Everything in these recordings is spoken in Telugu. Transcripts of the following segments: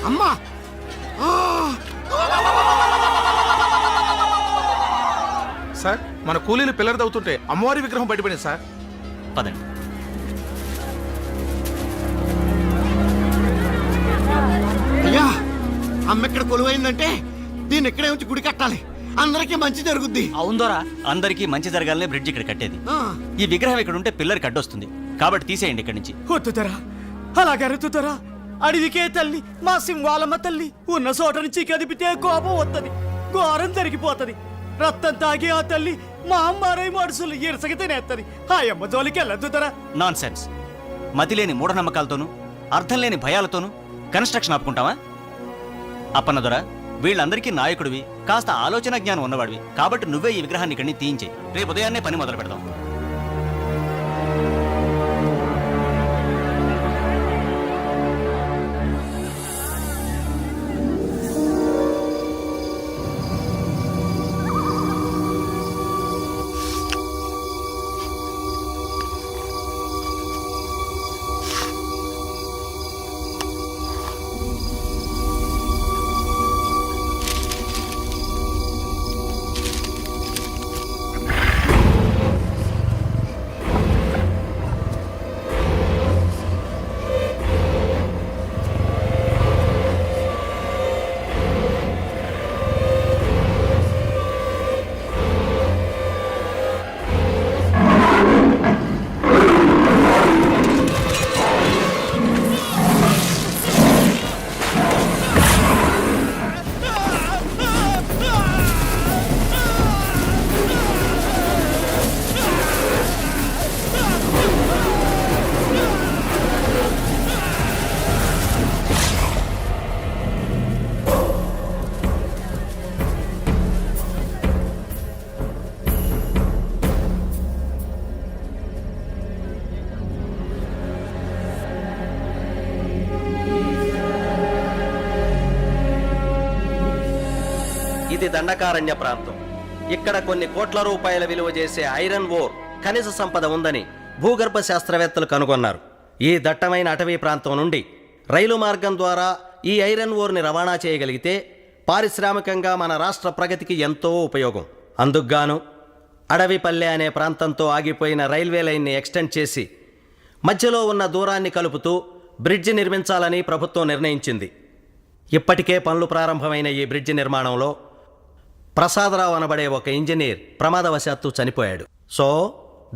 అమ్మా సార్ మన కూలీలు పిల్లలు తవ్వుతుంటే అమ్మవారి విగ్రహం బయటపడింది సార్. పదండి. అయ్యా అమ్మ ఇక్కడ కొలువైందంటే దీన్ని ఇక్కడే ఉంచి గుడి కట్టాలి, అందరికీ మంచి జరుగుద్ది. అవుందోరా, అందరికీ మంచి జరగాలనే బ్రిడ్జ్ ఇక్కడ కట్టేది. ఆ, ఈ విగ్రహం ఇక్కడ ఉంటే పిల్లరికి అడ్డొస్తుంది, కాబట్టి తీసేయండి ఇక్కడి నుంచి. వద్దుతరా, అలాగే అరుతుతరా. అడవికే తల్లి మా సింహాలమ్మ తల్లి ఉన్న చోట నుంచి కదిపితే కోపం వస్తుంది, ఘోరం జరిగిపోతుంది. రక్తం తాగి ఆ తల్లి మా అమ్మారై మనుషులు ఇరసకి తినేస్తుంది. ఆ అమ్మ జోలికి వెళ్ళొద్దుతరా. Non sense. మతిలేని మూఢనమ్మకాలతోనూ అర్థం లేని భయాలతోనూ కన్స్ట్రక్షన్ ఆపుకుంటావా? అప్పన్నదొర, వీళ్ళందరికీ నాయకుడివి, కాస్త ఆలోచన జ్ఞానం ఉన్నవాడివి, కాబట్టి నువ్వే ఈ విగ్రహాన్ని ఇక్కడి నుంచి తీయించే. రేపు ఉదయాన్నే పని మొదలు పెడదాం. ఇది దండకారణ్య ప్రాంతం. ఇక్కడ కొన్ని కోట్ల రూపాయల విలువ చేసే ఐరన్ ఓర్ ఖనిజ సంపద ఉందని భూగర్భ శాస్త్రవేత్తలు కనుగొన్నారు. ఈ దట్టమైన అటవీ ప్రాంతం నుండి రైలు మార్గం ద్వారా ఈ ఐరన్ ఓర్ని రవాణా చేయగలిగితే పారిశ్రామికంగా మన రాష్ట్ర ప్రగతికి ఎంతో ఉపయోగం. అందుకుగాను అడవిపల్లె అనే ప్రాంతంతో ఆగిపోయిన రైల్వే లైన్ని ఎక్స్టెండ్ చేసి మధ్యలో ఉన్న దూరాన్ని కలుపుతూ బ్రిడ్జి నిర్మించాలని ప్రభుత్వం నిర్ణయించింది. ఇప్పటికే పనులు ప్రారంభమైన ఈ బ్రిడ్జి నిర్మాణంలో ప్రసాదరావు అనబడే ఒక ఇంజనీర్ ప్రమాదవశాత్తు చనిపోయాడు. సో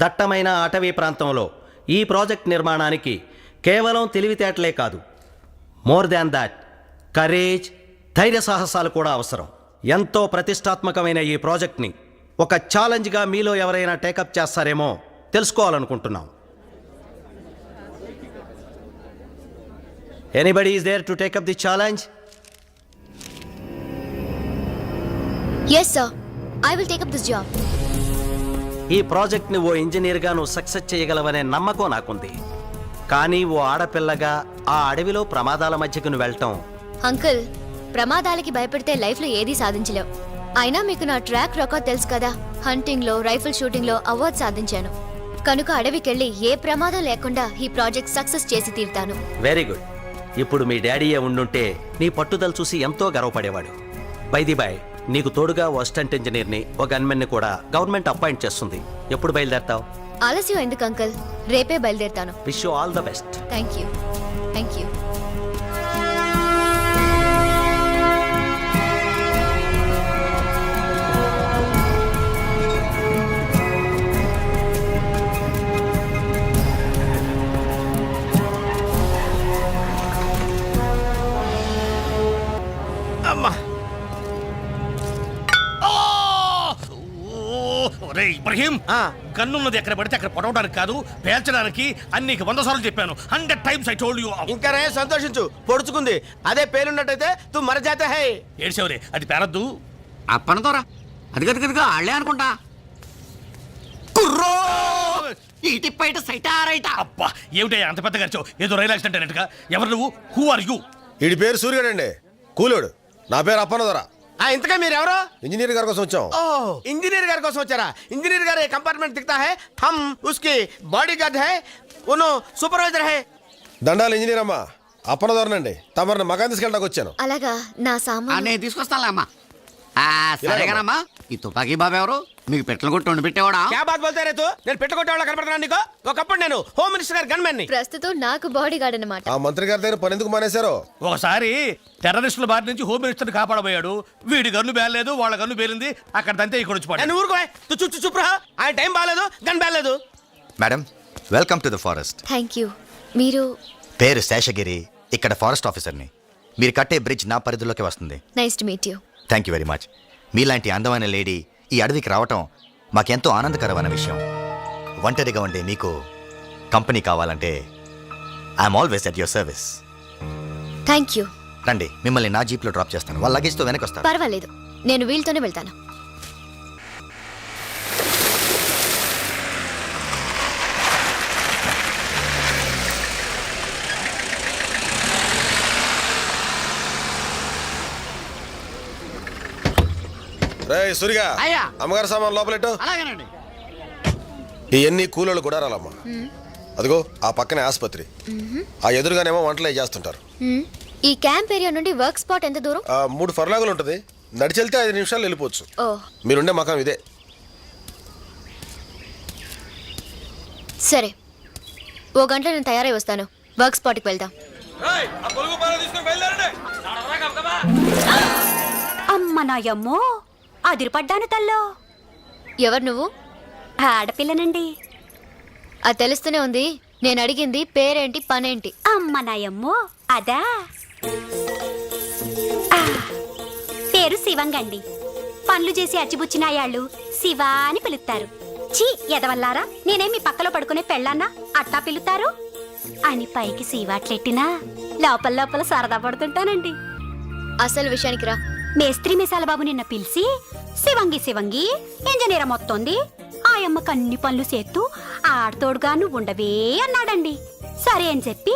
దట్టమైన అటవీ ప్రాంతంలో ఈ ప్రాజెక్ట్ నిర్మాణానికి కేవలం తెలివితేటలే కాదు, మోర్ దాన్ దాట్ కరేజ్, ధైర్య సాహసాలు కూడా అవసరం. ఎంతో ప్రతిష్టాత్మకమైన ఈ ప్రాజెక్ట్ని ఒక ఛాలెంజ్గా మీలో ఎవరైనా టేకప్ చేస్తారేమో తెలుసుకోవాలనుకుంటున్నాం. Anybody is there to take up the challenge? Yes, sir. I will take up this job. ఈ ప్రాజెక్ట్ని ఓ ఇంజనీర్గా నువ్వు సక్సెస్ చేయగలవనే నమ్మకం నాకుంది. కానీ ఓ ఆడపిల్లగా ఆ అడవిలో ప్రమాదాల మధ్యకు నువ్వు వెళ్ళటం... అంకుల్, ప్రమాదాలకి భయపడితే లైఫ్లో ఏదీ సాధించలేవు. అయినా మీకు నా ట్రాక్ రికార్డ్ తెలుసు కదా. హంటింగ్లో, రైఫిల్ షూటింగ్లో అవార్డు సాధించాను. కనుక అడవికెళ్ళి ఏ ప్రమాదం లేకుండా ఈ ప్రాజెక్ట్ సక్సెస్ చేసి తీరుతాను. Very good. ఇప్పుడు మీ డాడీయే ఉండుంటే నీ పట్టుదల చూసి ఎంతో గర్వపడేవాడు. బై ది బై, నీకు తోడుగా ఓ అసిస్టెంట్ ఇంజనీర్ని, ఓ గన్మెన్ని కూడా గవర్నమెంట్ అపాయింట్ చేస్తుంది. ఎప్పుడు బయలుదేరతావు? ఆలస్యం ఎందుకు అంకుల్, రేపే బయలుదేరుతాను. Wish you all the best. Thank you. Thank you. Ibrahim, గన్నున్నది ఎక్కడ పడితే అక్కడ పొడవడానికి కాదు, పేల్చడానికి. అన్ని 100 సార్లు చెప్పాను. 100 times I told you. ఇంకా రే సంతోషించు, పొడుచుకుంది. అదే పేలున్నట్టయితే తు మరజాతే హై. ఏడ్చేవరే, అది పేరద్దు. అప్పనతోరా అది గదిగా ఆళ్లే అనుకుంటా. కుర్రో ఇటు పైట సైటారైట. అబ్బా, ఏమిటయ్యా అంత పెద్ద ఖర్చు? ఏదో రైలు యాక్సిడెంట్ అయినట్టుగా. ఎవరు నువ్వు? Who are you? వీడి పేరు సూర్యుడండి, కూలోడు. నా పేరు అప్పనదొర. ఇంతగా మీరెవరో? ఇంజనీర్ గారి కోసం వచ్చాం. ఓ, ఇంజనీర్ గారి కోసం వచ్చారా? ఇంజనీర్ గారు కంపార్ట్మెంట్ దిखता है, हम उसके बॉडीगार्ड है, उनो सुपरवाइजर है. దండాలు ఇంజనీర్ అమ్మా. అప్పనదోరనండి తమరిని మకాన్ తీసుకెళ్ళడానికి వచ్చాను. అలాగా నా సామాన్ నేను తీసుకొస్తానులే అమ్మా. సరేగానమ్మా, ఈ తుపాకీ బాబు ఎవరు? మీకు పెట్టలు కొట్టి వండి పెట్టేవాడా? క్యా బాత్ బోల్తే రే తూ? నేను పెట్టుకుంటే వాళ్ళ కనపడుతున్నా నీకు? ఒకప్పుడు నేను హోమ్ మినిస్టర్ గారి గన్మెన్ ని. ప్రస్తుతం నాకు బాడీ గార్డ్ అనమాట. ఆ మంత్రి గారి దగ్గర పని ఎందుకు మానేశారో? ఒకసారి టెర్రరిస్టుల బారి నుంచి హోమ్ మినిస్టర్ కాపాడబోయాడు. వీడి గన్ను బేలేదు, వాళ్ళ గన్ను బేలింది. అక్కడ తంతే ఇక్కడ వచ్చి పడ్డాడు. నేను ఊరుకోవే. తు చుచ్చు చుప్రా. ఆయన టైం బాగాలేదు, గన్ బాగాలేదు. Madam welcome to the forest. Thank you. మీరు? పేరు శేషగిరి, ఇక్కడ ఫారెస్ట్ ఆఫీసర్ని. మీరు కట్టే బ్రిడ్జ్ నా పరిధిలోకి వస్తుంది. Nice to meet you. Thank you very much. మీలాంటి అందమైన లేడీ ఈ అడవికి రావటం మాకెంతో ఆనందకరమైన విషయం. ఒంటరిగా ఉండే మీకు కంపెనీ కావాలంటే I'm always at your service. Thank you. రండి, మిమ్మల్ని నా జీప్లో డ్రాప్ చేస్తాను. వాళ్ళ లగేజ్తో వెనక్కి వస్తాను. పర్వాలేదు, నేను వీళ్ళతోనే వెళ్తాను. రే సురిగా, అయ్యా. అమ్మగారి సామాన్ లోపలెట్టు. అలాగేనండి. ఇవన్నీ కూలోళ్ళు గుడారాలమ్మా. అదిగో ఆ పక్కనే ఆసుపత్రి, ఆ ఎదురుగానేమో వంటలు అవి చేస్తుంటారు. ఈ క్యాంప్ ఏరియా నుండి వర్క్ స్పాట్ ఎంత దూరం? 3 ఫర్లాగులు ఉంటుంది. నడిచెళ్తే 5 నిమిషాలు వెళ్ళిపోవచ్చు. ఓ మీరుండే మకాం ఇదే. సరే, ఓ గంటలో నేను తయారై వస్తాను. వర్క్ స్పాట్కి వెళ్దాం. అమ్మ నాయమ్మో, అదిరిపడ్డాను తల్లో. ఎవరు నువ్వు? ఆడపిల్లనండి. అది తెలుస్తూనే ఉంది. నేను అడిగింది పేరేంటి, పనేంటి? అమ్మ నాయమ్మో, అదా ఆ, పేరు శివంగండి. పనులు చేసి అచ్చిబుచ్చినాయాళ్ళు శివ అని పిలుస్తారు. చీ ఎదవల్లారా, నేనే మీ పక్కలో పడుకునే పెళ్ళాన్నా అట్టా పిలుతారు అని పైకి శివాట్లెట్టినా లోపల లోపల సరదా పడుతుంటానండి. అసలు విషయానికి రా. మేస్త్రి మిసాల బాబు నిన్న పిలిచి శివంగి శివంగి ఇంజనీర్ మొత్తంది ఆయమ్మకు అన్ని పనులు చేస్తూ ఆడతోడుగా నువ్వు ఉండవే అన్నాడండి. సరే అని చెప్పి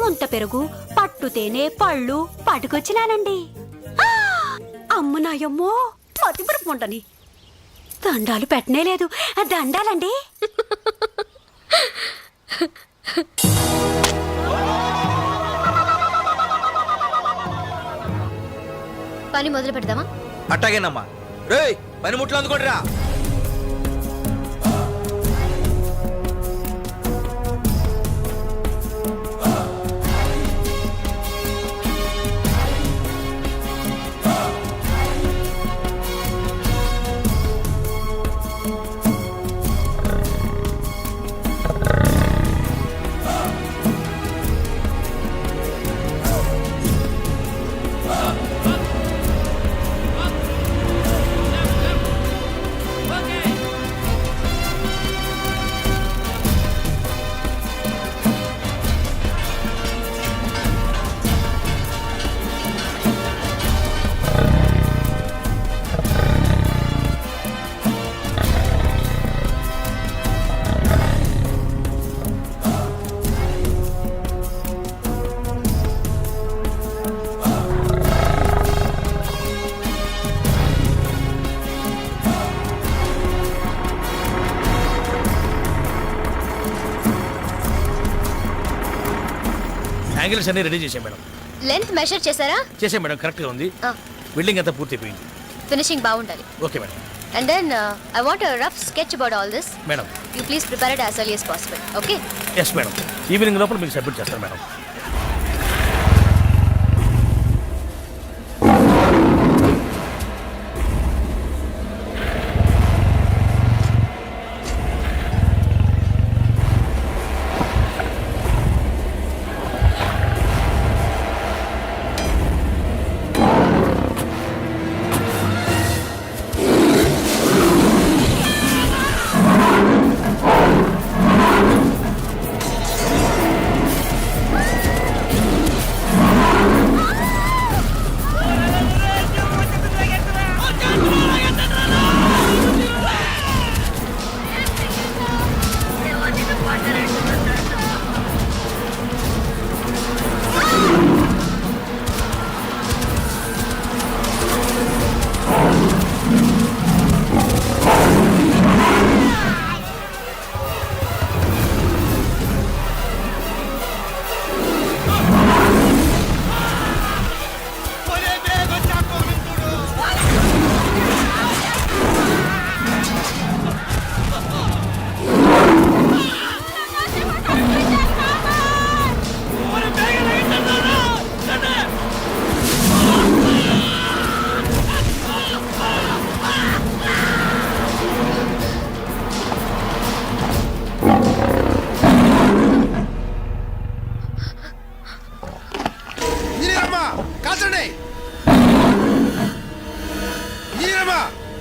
ముంత పెరుగు పట్టు తేనె పళ్ళు పట్టుకొచ్చినానండి. ఆ! అమ్మ నాయమ్మో, మతిపురపు ఉండని దండాలు పెట్టనే లేదు. దండాలండి. పని మొదలు పెడదామా? అట్టాగేనమ్మా. రేయ్ పని ముట్లు అందుకోండి రా. యాంగిల్స్ అన్ని రెడీ చేసాం మేడం. లెంత్ మెషర్ చేశారా? చేసాం మేడం, కరెక్ట్గా ఉంది. బిల్డింగ్ అంతా పూర్తి అయిపోయింది. ఫినిషింగ్ బాగుండాలి. Okay madam. And then I want a rough sketch about all this. Madam. You please prepare it as early as possible. Okay? Yes madam, evening లోపల మీకు సబ్మిట్ చేస్తాను మేడం.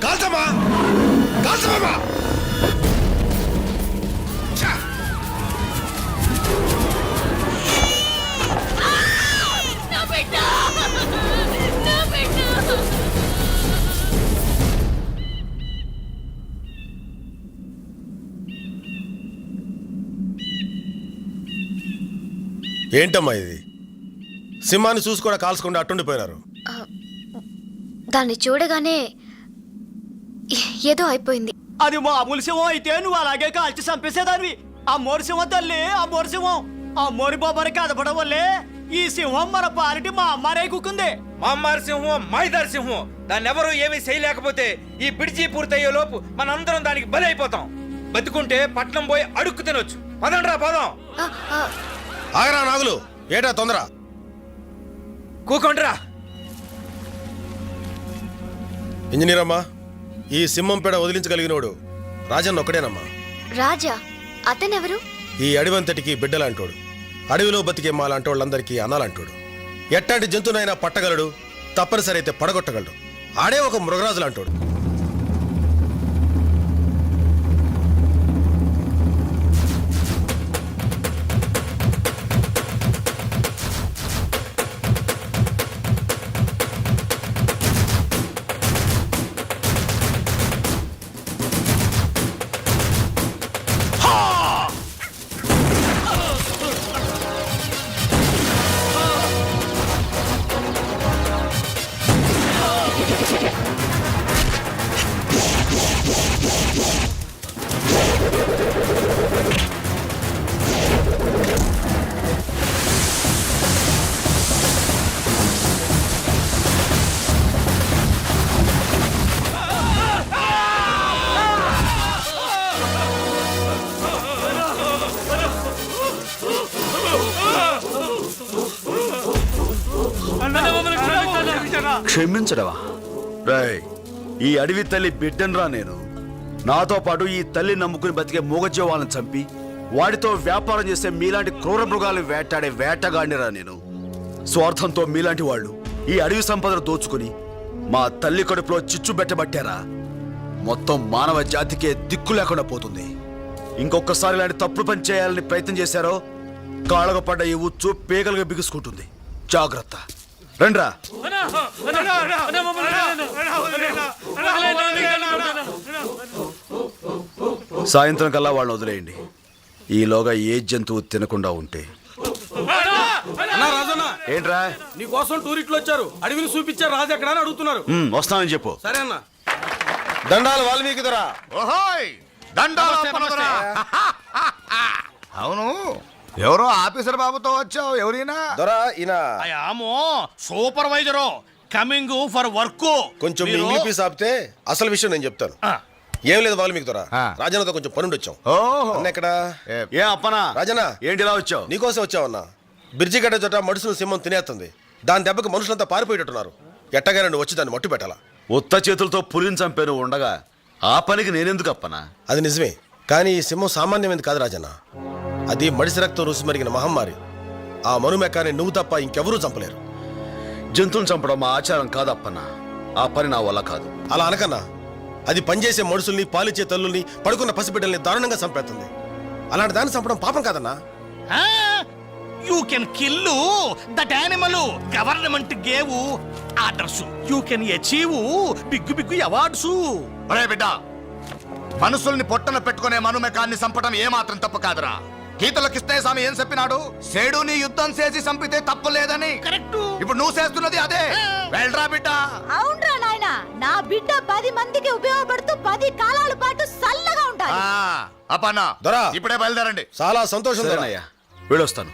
కాల్చమ్మా కాల్చమ్మా ఏంటమ్మా ఇది సింహాన్ని చూసి కూడా కాల్చకుండా అట్టుండిపోయినారు. దాన్ని చూడగానే ఏదో అయిపోయింది. అది మామూలు సింహం అయితే నువ్వు అలాగే కాల్చి చంపేసేదానివి. ఆ మోరి సింహం తల్లి, ఆ మోరి సింహం, ఆ మోరి బాబారి కదపడం వల్లే ఈ సింహం మన పాలిటి మా అమ్మారే కుక్కుంది. మా అమ్మారి సింహం మైదారి సింహం దాన్ని ఎవరు ఏమీ చేయలేకపోతే ఈ బిడిచి పూర్తయ్యే లోపు మనందరం దానికి బలి అయిపోతాం. బతుకుంటే పట్నం పోయి అడుక్కు తినొచ్చు. పదండ్రా పదం. ఆ, ఆ, ఆగరా నాగులు, ఏటా తొందర? కూకొండ్రా. ఇంజనీర్ అమ్మా, ఈ సింహం పేడ వదిలించగలిగినోడు రాజన్న ఒక్కడేనమ్మా. రాజా అతనెవరు? ఈ అడవంతటికి బిడ్డలాంటోడు, అడవిలో బతికే మాలాంటి వాళ్ళందరికీ అనాలంటోడు. ఎట్టాంటి జంతువునైనా పట్టగలడు, తప్పనిసరి అయితే పడగొట్టగలడు. ఆడే ఒక మృగరాజు లాంటోడు. క్షమించడవా? రాయ్, ఈ అడవి తల్లి బిడ్డనరా నేను. నాతో పాటు ఈ తల్లి నమ్ముకుని బతికే మూగజీవాలను చంపి వాటితో వ్యాపారం చేసే మీలాంటి క్రూర మృగాలు వేటాడే వేటగాడినిరా నేను. స్వార్థంతో మీలాంటి వాళ్ళు ఈ అడవి సంపదను దోచుకుని మా తల్లి కడుపులో చిచ్చు పెట్టబట్టారా మొత్తం మానవ జాతికే దిక్కు లేకుండా పోతుంది. ఇంకొకసారి ఇలాంటి తప్పుడు పని చేయాలని ప్రయత్నం చేశారో కాళ్ళకు పడ్డ ఈ ఉచ్చు పేగలుగా బిగుసుకుంటుంది. జాగ్రత్త. రండ్రా. సాయంత్రం కల్లా వాళ్ళని వదిలేయండి. ఈలోగా ఏ జంతువు తినకుండా ఉంటే. ఏంట్రా? నీ కోసం టూరిస్టులు వచ్చారు, అడవిని చూపించారు, రాజు ఎక్కడ అని అడుగుతున్నారు. వస్తానని చెప్పు. సరే అన్న. దండాలు వాల్మీకి దొరా. అవును, ఎవరో ఆఫీసర్ బాబుతో వచ్చావు. ఎవరైనా? దొరా ఈయన ఆమో సూపర్వైజరు కమింగ్ ఫర్ వర్క్. కొంచెం మీ ఇంగ్లీష్ ఆపితే అసలు విషయం నేను చెప్తాను. ఏం లేదు వాల్మీకి దొరా, రాజన్నతో కొంచెం పనుండి వచ్చాం. అన్న ఎక్కడ? ఏ అప్పనా? రాజన్న, ఏంటి ఇలా వచ్చావు? నీకోసం వచ్చావన్నా. బ్రిడ్జి గడ్డ చోట మడుసులు సింహం తినేస్తుంది. దాని దెబ్బకి మనుషులంతా పారిపోయేటట్టున్నారు. ఎట్టగానే నువ్వు వచ్చి దాన్ని మట్టు పెట్టాలా. ఉత్త చేతులతో పులిని చంపాను ఉండగా ఆ పనికి నేనెందుకు అప్పనా? అది నిజమే, కానీ ఈ సింహం సామాన్యమైనది కాదు రాజన్న. అది మడిసి రక్తం రుసి మరిగిన మహమ్మారి. ఆ మనుమెక్కాన్ని నువ్వు తప్ప ఇంకెవరూ చంపలేరు. జంతువుని చంపడం మా ఆచారం కాదప్పన్నా. ఆ పని నా వల్ల కాదు. అలా అనకన్నా. అది పనిచేసే మనుషుల్ని, పాలిచ్చే తల్లుల్ని, పడుకున్న పసిబిడ్డల్ని దారుణంగా చంపేస్తుంది. అలాంటి దాన్ని చంపడం పాపం కాదన్నా. You can kill that animal. Government gave orders. You can achieve big big awards. బిడ్డ, మనుషుల్ని పొట్టన పెట్టుకునే మనుమెకాన్ని చంపడం ఏమాత్రం తప్పు కాదురా. గీతలో కృష్ణస్వామి ఏం చెప్పినాడు? సేడుని యుద్ధం చేసి చంపితే తప్పు లేదని. కరెక్ట్. ఇప్పుడు నువ్వు చేస్తున్నది అదే. వెళ్ళరా బిడ్డ. అవునరా నాయనా, నా బిడ్డ 10 మందికి ఉపయోగపడుతూ 10 కాలాల పాటు చల్లగా ఉంటాడు. అప్పన్నా దొరా, ఇప్పుడే బయలుదేరండి. చాలా సంతోషం. వెళ్ళొస్తాను.